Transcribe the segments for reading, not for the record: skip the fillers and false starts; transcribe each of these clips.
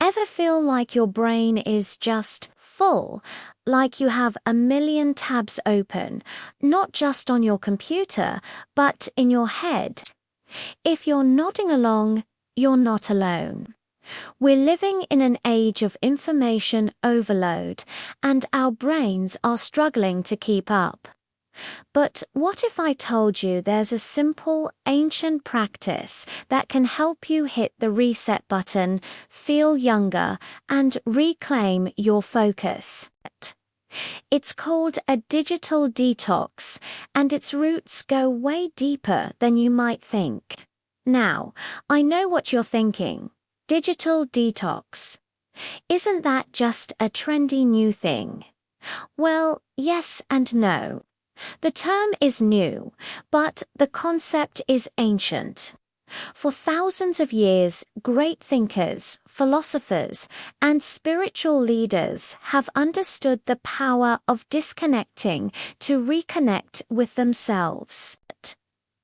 Ever feel like your brain is just full, like you have a million tabs open, not just on your computer, but in your head? If you're nodding along, you're not alone. We're living in an age of information overload, and our brains are struggling to keep up. But what if I told you there's a simple, ancient practice that can help you hit the reset button, feel younger, and reclaim your focus? It's called a digital detox, and its roots go way deeper than you might think. Now, I know what you're thinking. Digital detox. Isn't that just a trendy new thing? Well, yes and no. The term is new, but the concept is ancient. For thousands of years, great thinkers, philosophers, and spiritual leaders have understood the power of disconnecting to reconnect with themselves.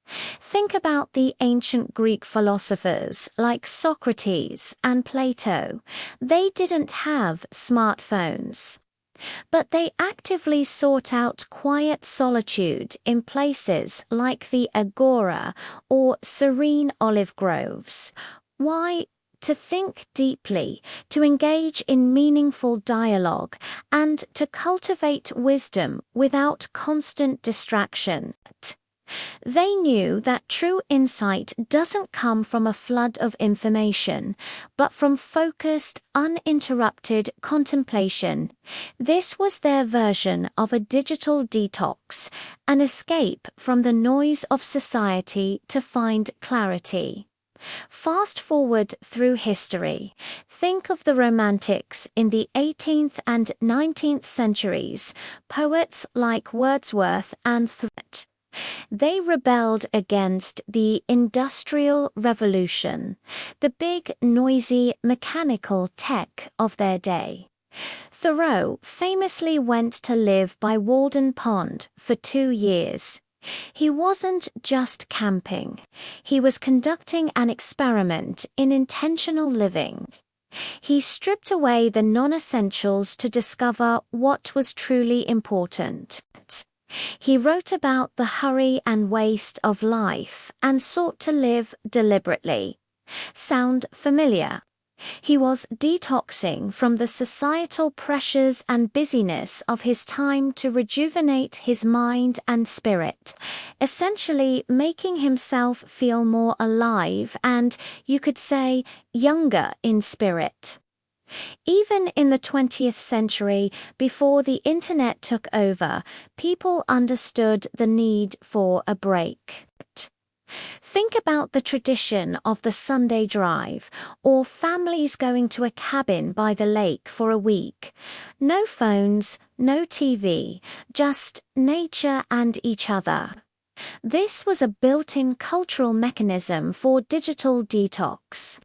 Think about the ancient Greek philosophers like Socrates and Plato. They didn't have smartphones, but they actively sought out quiet solitude in places like the agora or serene olive groves. Why? To think deeply, to engage in meaningful dialogue, and to cultivate wisdom without constant distraction. They knew that true insight doesn't come from a flood of information, but from focused, uninterrupted contemplation. This was their version of a digital detox, an escape from the noise of society to find clarity. Fast forward through history. Think of the Romantics in the 18th and 19th centuries, poets like Wordsworth and Threat. They rebelled against the Industrial Revolution, the big, noisy, mechanical tech of their day. Thoreau famously went to live by Walden Pond for 2 years. He wasn't just camping. He was conducting an experiment in intentional living. He stripped away the non-essentials to discover what was truly important. He wrote about the hurry and waste of life and sought to live deliberately. Sound familiar? He was detoxing from the societal pressures and busyness of his time to rejuvenate his mind and spirit, essentially making himself feel more alive and, you could say, younger in spirit. Even in the 20th century, before the internet took over, people understood the need for a break. Think about the tradition of the Sunday drive, or families going to a cabin by the lake for a week. No phones, no TV, just nature and each other. This was a built-in cultural mechanism for digital detox.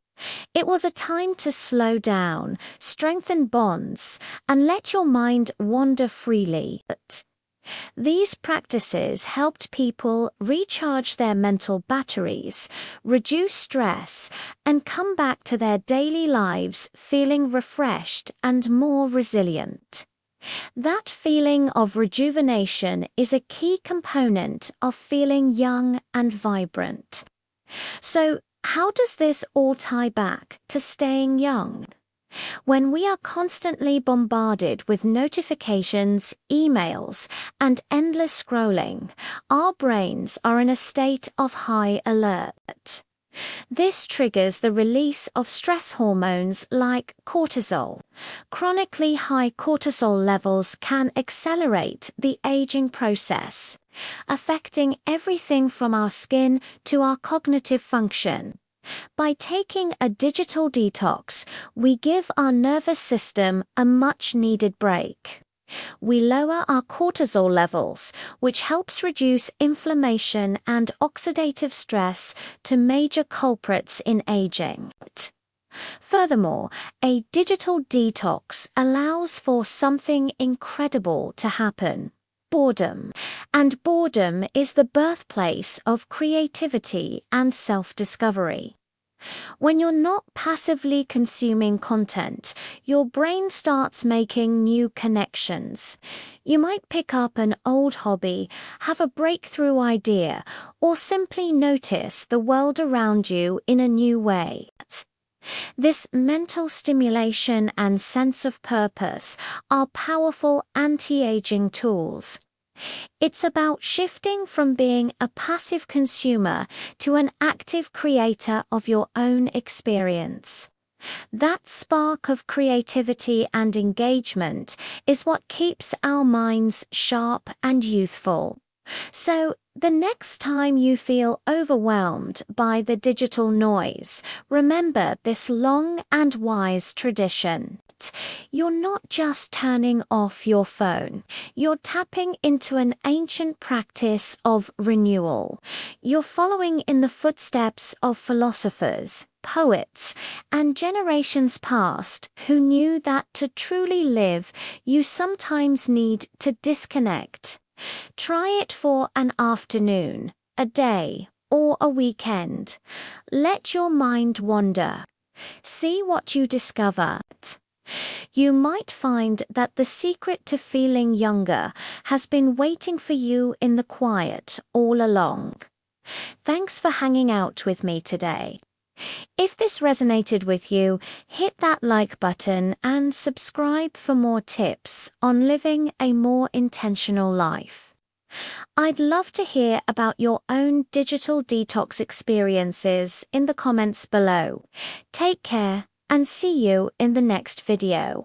It was a time to slow down, strengthen bonds, and let your mind wander freely. These practices helped people recharge their mental batteries, reduce stress, and come back to their daily lives feeling refreshed and more resilient. That feeling of rejuvenation is a key component of feeling young and vibrant. So, how does this all tie back to staying young? When we are constantly bombarded with notifications, emails, and endless scrolling, our brains are in a state of high alert. This triggers the release of stress hormones like cortisol. Chronically high cortisol levels can accelerate the aging process, affecting everything from our skin to our cognitive function. By taking a digital detox, we give our nervous system a much-needed break. We lower our cortisol levels, which helps reduce inflammation and oxidative stress to major culprits in aging. Furthermore, a digital detox allows for something incredible to happen: boredom. And boredom is the birthplace of creativity and self-discovery. When you're not passively consuming content, your brain starts making new connections. You might pick up an old hobby, have a breakthrough idea, or simply notice the world around you in a new way. This mental stimulation and sense of purpose are powerful anti-aging tools. It's about shifting from being a passive consumer to an active creator of your own experience. That spark of creativity and engagement is what keeps our minds sharp and youthful. So, the next time you feel overwhelmed by the digital noise, remember this long and wise tradition. You're not just turning off your phone, you're tapping into an ancient practice of renewal. You're following in the footsteps of philosophers, poets, and generations past who knew that to truly live, you sometimes need to disconnect. Try it for an afternoon, a day, or a weekend. Let your mind wander. See what you discover. You might find that the secret to feeling younger has been waiting for you in the quiet all along. Thanks for hanging out with me today. If this resonated with you, hit that like button and subscribe for more tips on living a more intentional life. I'd love to hear about your own digital detox experiences in the comments below. Take care and see you in the next video.